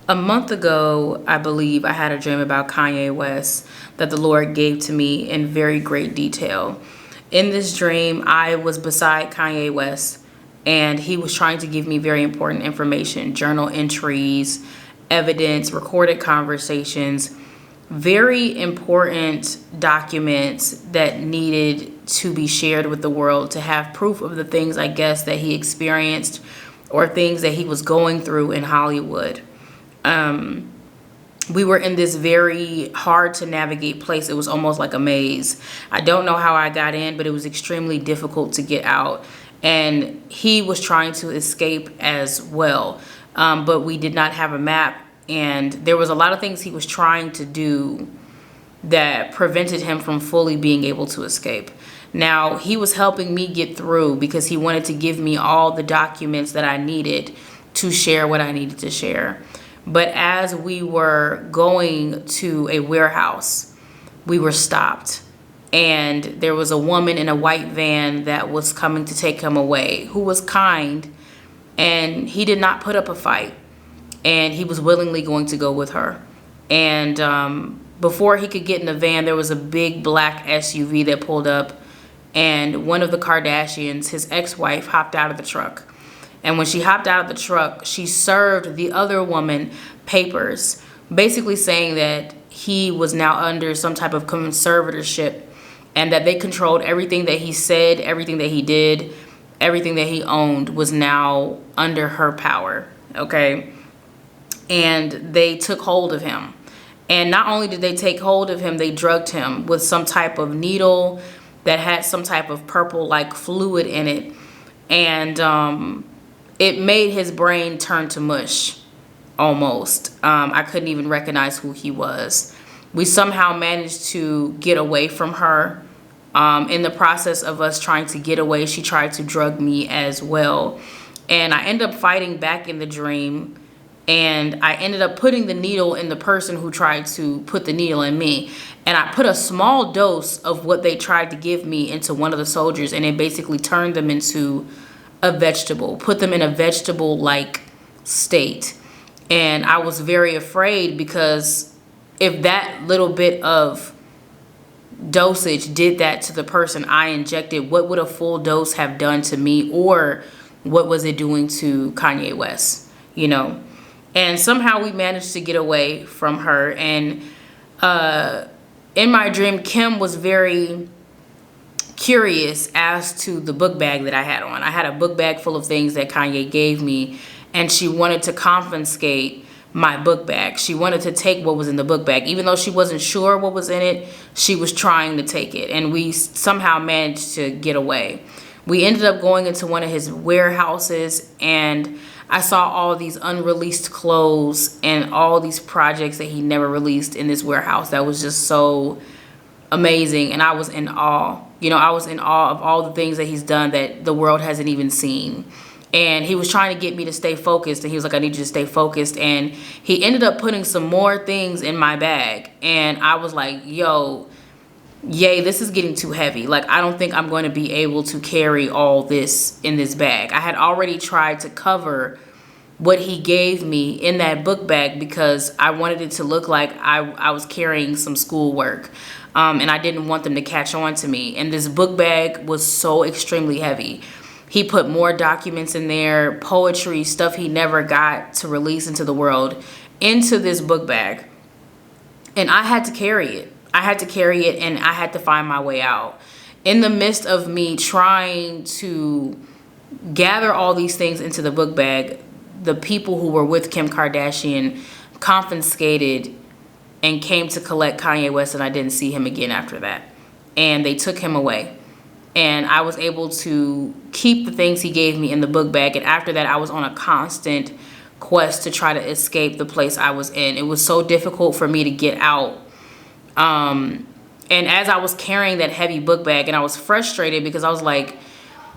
A month ago, I believe I had a dream about Kanye West that the Lord gave to me in very great detail. In this dream, I was beside Kanye West and he was trying to give me very important information, journal entries, evidence, recorded conversations, very important documents that needed to be shared with the world to have proof of the things, I guess, that he experienced or things that he was going through in Hollywood. We were in this very hard to navigate place. It was almost like a maze. I don't know how I got in, but it was extremely difficult to get out. And he was trying to escape as well. But we did not have a map. And there was a lot of things he was trying to do that prevented him from fully being able to escape. Now, he was helping me get through because he wanted to give me all the documents that I needed to share what I needed to share. But as we were going to a warehouse, we were stopped. And there was a woman in a white van that was coming to take him away, who was kind. And he did not put up a fight. And he was willingly going to go with her. And before he could get in the van, there was a big black SUV that pulled up. And one of the Kardashians, his ex-wife, hopped out of the truck. And when she hopped out of the truck, she served the other woman papers, basically saying that he was now under some type of conservatorship and that they controlled everything that he said, everything that he did, everything that he owned was now under her power, okay? And they took hold of him. And not only did they take hold of him, they drugged him with some type of needle that had some type of purple-like fluid in it. And it made his brain turn to mush, almost. I couldn't even recognize who he was. We somehow managed to get away from her. In the process of us trying to get away, she tried to drug me as well. And I ended up fighting back in the dream. And I ended up putting the needle in the person who tried to put the needle in me. And I put a small dose of what they tried to give me into one of the soldiers. And it basically turned them into a vegetable, put them in a vegetable-like state. And I was very afraid because if that little bit of dosage did that to the person I injected, what would a full dose have done to me, or what was it doing to Kanye West, you know? And somehow we managed to get away from her. And in my dream, Kim was very curious as to the book bag that I had on. I had a book bag full of things that Kanye gave me, and she wanted to confiscate my book bag. She wanted to take what was in the book bag. Even though she wasn't sure what was in it, she was trying to take it, and we somehow managed to get away. We ended up going into one of his warehouses, and I saw all these unreleased clothes and all these projects that he never released in this warehouse. That was just so amazing, and I was in awe. You know, I was in awe of all the things that he's done that the world hasn't even seen. And he was trying to get me to stay focused, and he was like, I need you to stay focused. And he ended up putting some more things in my bag, and I was like, yo, yay, this is getting too heavy. Like, I don't think I'm going to be able to carry all this in this bag. I had already tried to cover what he gave me in that book bag because I wanted it to look like I was carrying some schoolwork. And I didn't want them to catch on to me. And this book bag was so extremely heavy. He put more documents in there, poetry, stuff he never got to release into the world, into this book bag. And I had to carry it. I had to carry it, and I had to find my way out. In the midst of me trying to gather all these things into the book bag, the people who were with Kim Kardashian confiscated and came to collect Kanye West, and I didn't see him again after that. And they took him away. And I was able to keep the things he gave me in the book bag. And after that, I was on a constant quest to try to escape the place I was in. It was so difficult for me to get out. And as I was carrying that heavy book bag, and I was frustrated because I was like,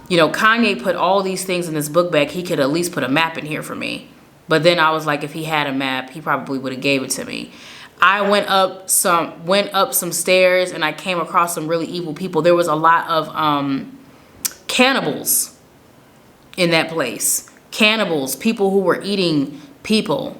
you know, Kanye put all these things in this book bag. He could at least put a map in here for me. But then I was like, if he had a map, he probably would have gave it to me. I went up some stairs, and I came across some really evil people. There was a lot of cannibals in that place. Cannibals, people who were eating people.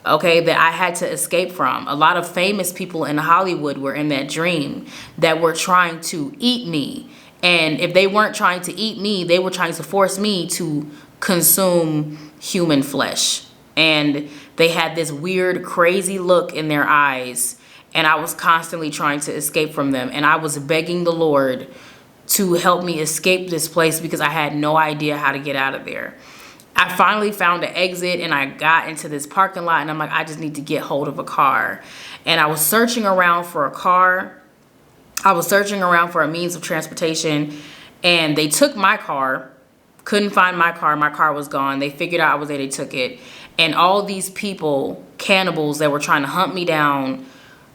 okay, that I had to escape from. A lot of famous people in Hollywood were in that dream that were trying to eat me. And if they weren't trying to eat me, they were trying to force me to consume human flesh. And they had this weird, crazy look in their eyes. And I was constantly trying to escape from them. And I was begging the Lord to help me escape this place because I had no idea how to get out of there. I finally found an exit and I got into this parking lot and I'm like, I just need to get hold of a car. And I was searching around for a car. I was searching around for a means of transportation and they took my car. Couldn't find my car. My car was gone. They figured out I was there. They took it. And all these people, cannibals that were trying to hunt me down,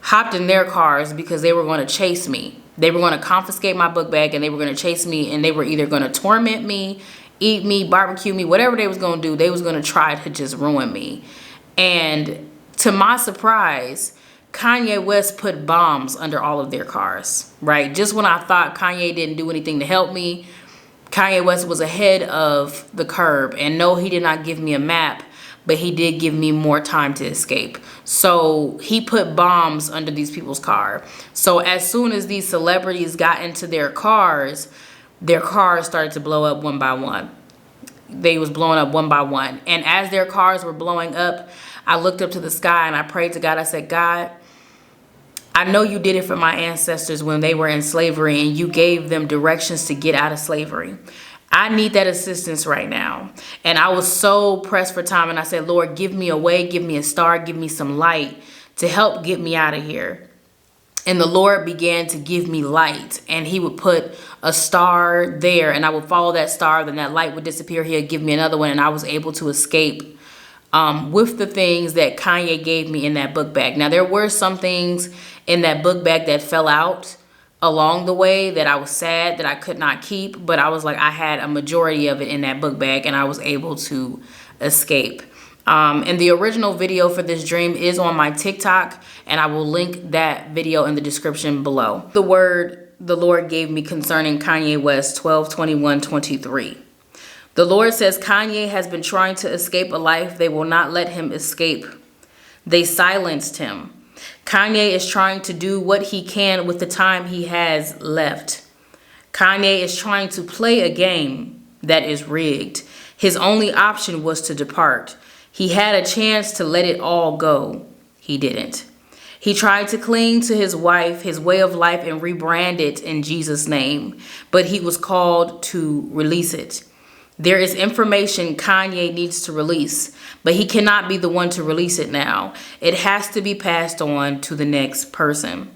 hopped in their cars because they were going to chase me. They were going to confiscate my book bag and they were going to chase me and they were either going to torment me, eat me, barbecue me, whatever they was going to do, they was going to try to just ruin me. And to my surprise, Kanye West put bombs under all of their cars, right? Just when I thought Kanye didn't do anything to help me, Kanye West was ahead of the curve. And no, he did not give me a map, but he did give me more time to escape. So he put bombs under these people's car. So as soon as these celebrities got into their cars started to blow up one by one. They was blowing up one by one. And as their cars were blowing up, I looked up to the sky and I prayed to God. I said, God, I know you did it for my ancestors when they were in slavery and you gave them directions to get out of slavery. I need that assistance right now. And I was so pressed for time and I said, Lord, give me a way, give me a star, give me some light to help get me out of here. And the Lord began to give me light and he would put a star there and I would follow that star. Then that light would disappear. He'd give me another one and I was able to escape with the things that Kanye gave me in that book bag. Now, there were some things in that book bag that fell out along the way that I was sad that I could not keep. But I was like, I had a majority of it in that book bag and I was able to escape. And the original video for this dream is on my TikTok, and I will link that video in the description below. The word the Lord gave me concerning Kanye West, 12/21/23. The Lord says Kanye has been trying to escape a life they will not let him escape. They silenced him. Kanye is trying to do what he can with the time he has left. Kanye is trying to play a game that is rigged. His only option was to depart. He had a chance to let it all go. He didn't. He tried to cling to his wife, his way of life, and rebrand it in Jesus' name, but he was called to release it. There is information Kanye needs to release, but he cannot be the one to release it now. It has to be passed on to the next person.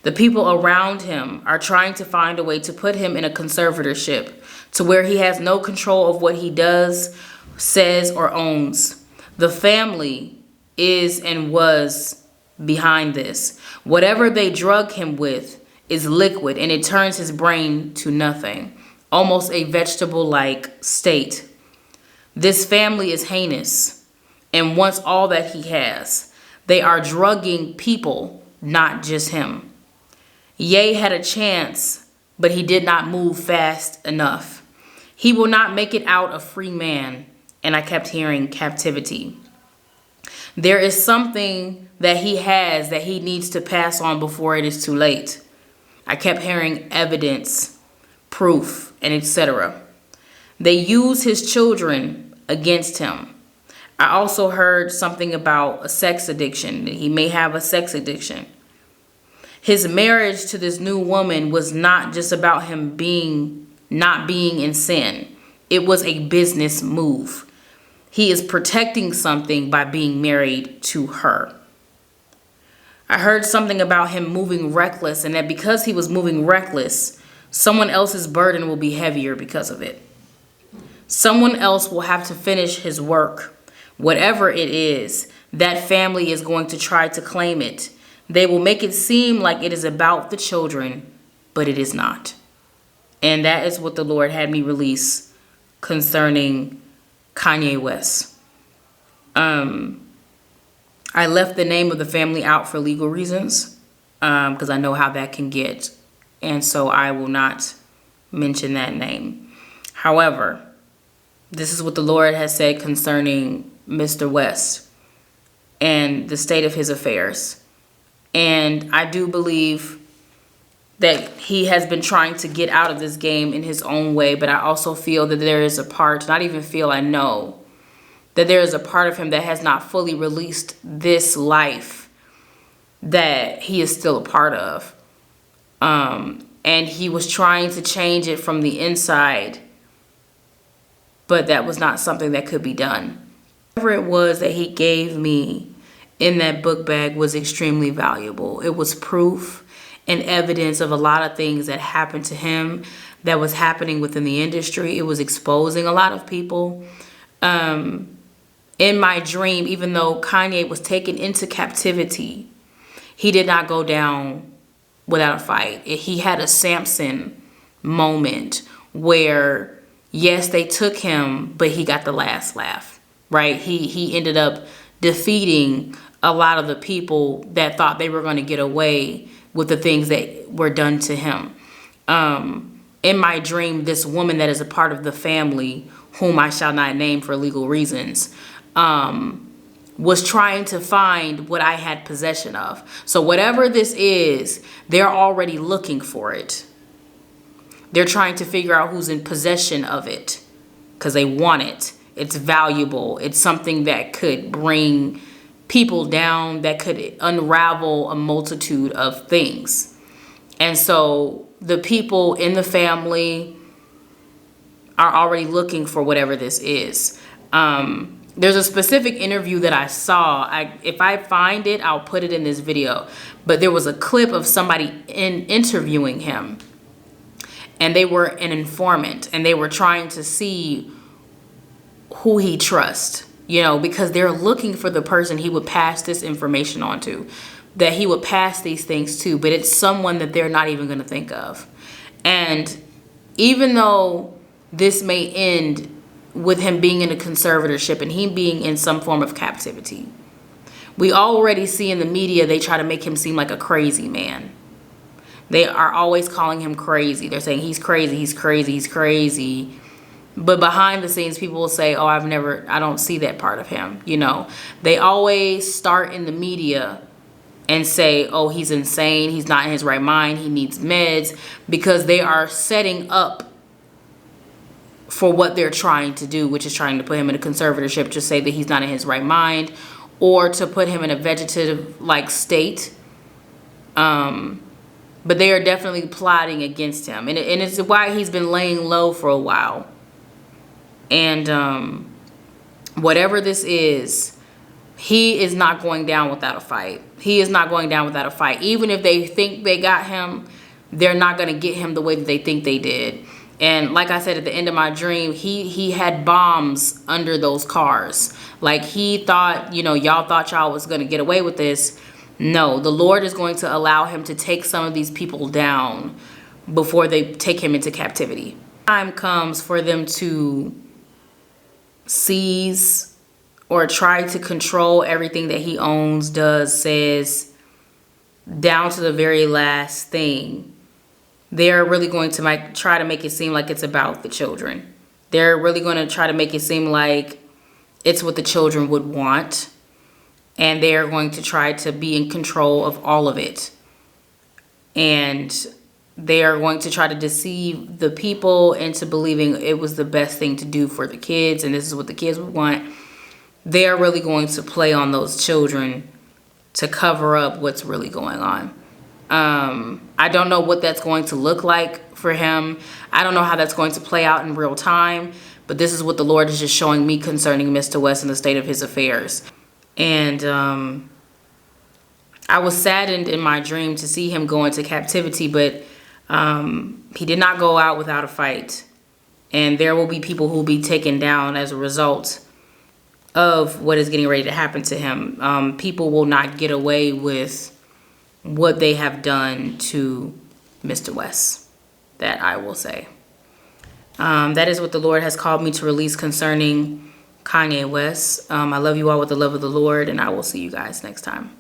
The people around him are trying to find a way to put him in a conservatorship to where he has no control of what he does, says, or owns. The family is and was behind this. Whatever they drug him with is liquid and it turns his brain to nothing, almost a vegetable-like state. This family is heinous and wants all that he has. They are drugging people, not just him. Ye had a chance, but he did not move fast enough. He will not make it out a free man. And I kept hearing captivity. There is something that he has that he needs to pass on before it is too late. I kept hearing evidence, proof, and etc. They use his children against him. I also heard something about a sex addiction. He may have a sex addiction. His marriage to this new woman was not just about him not being in sin. It was a business move. He is protecting something by being married to her. I heard something about him moving reckless and that because he was moving reckless, someone else's burden will be heavier because of it. Someone else will have to finish his work. Whatever it is, that family is going to try to claim it. They will make it seem like it is about the children, but it is not. And that is what the Lord had me release concerning Kanye West. I left the name of the family out for legal reasons because I know how that can get. And so I will not mention that name. However, this is what the Lord has said concerning Mr. West. and the state of his affairs. And I do believe that he has been trying to get out of this game in his own way, but I also feel that there is a part, not even feel, I know, that there is a part of him that has not fully released this life that he is still a part of. And he was trying to change it from the inside, but that was not something that could be done. Whatever it was that he gave me in that book bag was extremely valuable. It was proof and evidence of a lot of things that happened to him, that was happening within the industry. It was exposing a lot of people. In my dream, even though Kanye was taken into captivity, he did not go down without a fight. He had a Samson moment where, yes, they took him, but he got the last laugh, right? He ended up defeating a lot of the people that thought they were going to get away with the things that were done to him. In my dream, this woman that is a part of the family, whom I shall not name for legal reasons, was trying to find what I had possession of. So whatever this is, they're already looking for it. They're trying to figure out who's in possession of it because they want it. It's valuable. It's something that could bring people down, that could unravel a multitude of things. And so the people in the family are already looking for whatever this is. There's a specific interview that I saw. If I find it, I'll put it in this video. But there was a clip of somebody interviewing him. And they were an informant. And they were trying to see who he trusts. You know, because they're looking for the person he would pass this information on to. That he would pass these things to. But it's someone that they're not even going to think of. And even though this may end with him being in a conservatorship and him being in some form of captivity, we already see in the media they try to make him seem like a crazy man. They are always calling him crazy. They're saying he's crazy, he's crazy, he's crazy. But behind the scenes, people will say, oh, I don't see that part of him. You know, they always start in the media and say, oh, he's insane, he's not in his right mind, he needs meds, because they are setting up for what they're trying to do, which is trying to put him in a conservatorship to say that he's not in his right mind, or to put him in a vegetative-like state. But they are definitely plotting against him. And it's why he's been laying low for a while. And whatever this is, he is not going down without a fight. He is not going down without a fight. Even if they think they got him, they're not going to get him the way that they think they did. And like I said, at the end of my dream, he had bombs under those cars. Like he thought, you know, y'all thought y'all was going to get away with this. No, the Lord is going to allow him to take some of these people down before they take him into captivity. Time comes for them to seize or try to control everything that he owns, does, says, down to the very last thing. They're really going to try to make it seem like it's about the children. They're really going to try to make it seem like it's what the children would want. And they're going to try to be in control of all of it. And they are going to try to deceive the people into believing it was the best thing to do for the kids. And this is what the kids would want. They're really going to play on those children to cover up what's really going on. I don't know what that's going to look like for him. I don't know how that's going to play out in real time. But this is what the Lord is just showing me concerning Mr. West and the state of his affairs. And I was saddened in my dream to see him go into captivity. But he did not go out without a fight. And there will be people who will be taken down as a result of what is getting ready to happen to him. People will not get away with what they have done to Mr. West. That I will say. That is what the Lord has called me to release concerning Kanye West. I love you all with the love of the Lord, and I will see you guys next time.